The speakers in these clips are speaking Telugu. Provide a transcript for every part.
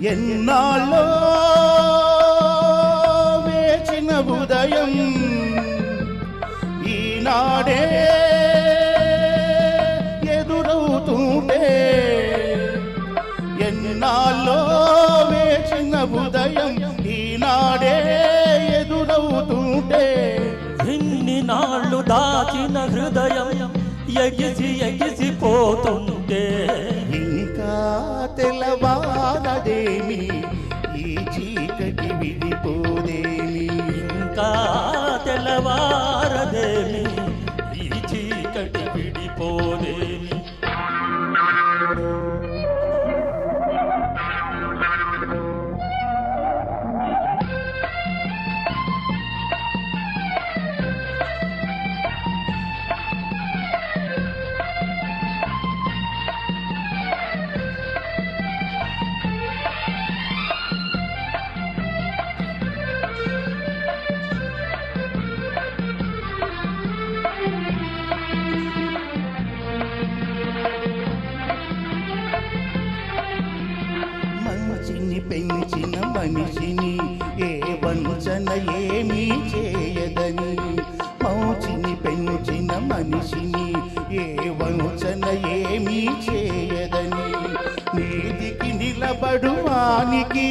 ఎన్నాళ్ళో వేచిన ఉదయం ఈనాడే ఎదురవుతుంటే, ఎన్నాళ్ళో వేచిన ఉదయం ఈనాడే ఎదురవుతుంటే, ఇన్ని నాళ్ళు దాచిన హృదయం ఎగిసి ఎగిసిపోతుంటే, ఇంకా తెల్లవారదేమి ఈ చీకటి విడిపోదేమి, ఇంకా తెల్లవారదేమి ఈ చీకటి విడిపోదేమి. మనిషిని పెంచిన మనిషిని ఏ వంచన ఏమీ చేయదని, మౌచిని పెంచిన మనిషిని ఏ వంచన ఏమీ చేయదని, నీతికి నిలబడువానికి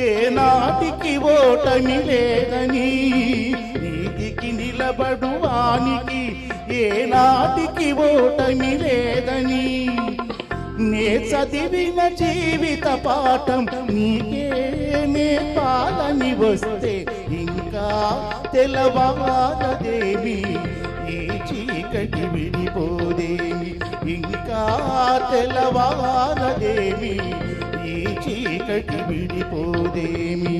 ఏ నాటికి ఓటమి లేదని, నీతికి నిలబడువానికి ఏ నాటికి ఓటమి లేదని, నే చదివిన జీవిత పాఠం నీకేనే పాలని వస్తే, ఇంకా తెల్లవారదేమి ఈ చీకటి విడిపోదేమి, ఇంకా తెల్లవారదేమి ఈ చీకటి విడిపోదేమి.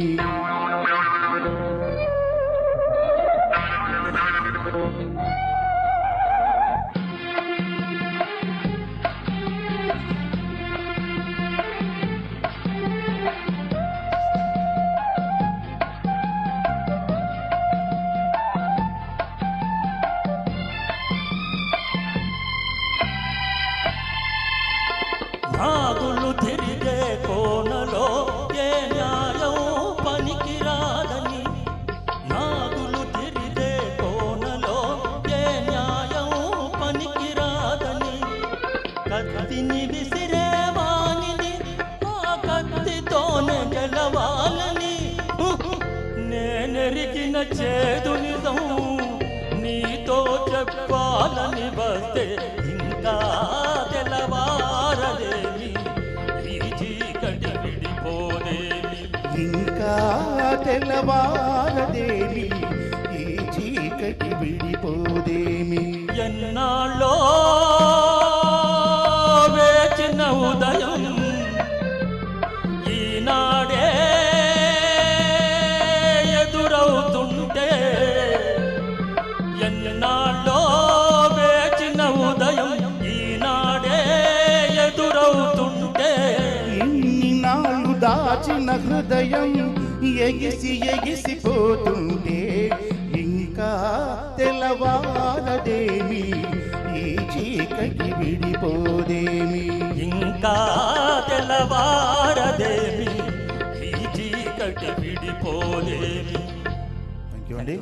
నాగులు తిరిగే కోనలో ఏ న్యాయం పనికిరాదని, నాగులు తిరిగే కోనలో ఏ న్యాయం పనికిరాదని, కత్తిని విసిరేవానిని ఆ కత్తితోనే గెలవాలని, నేనెరిగిన చేదు నిజం నీతో చెప్పాలని వస్తే, ఇంకా తెల్లవారదేమి ఈ చీకటి విడిపోదేమి, ఇంకా తెల్లవారదేమి ఈ చీకటి విడిపోదేమి. ఎన్నాళ్ళో వేచిన ఉదయం ఈనాడే ఎదురవుతుంటే, ఎన్నాళ్ళో వేచిన ఉదయం ఈనాడే ఎదురవుతుంటే, ఇన్ని నాళ్ళు దాచిన హృదయం ఎగిసి ఎగిసిపోతుంటే, ఇంకా తెల్లవారదేమి ఈ చీకటి విడిపోదేమి, ఇంకా తెల్లవారదేమి ఈ చీకటి విడిపోదేమి. థ్యాంక్ యూ అండి.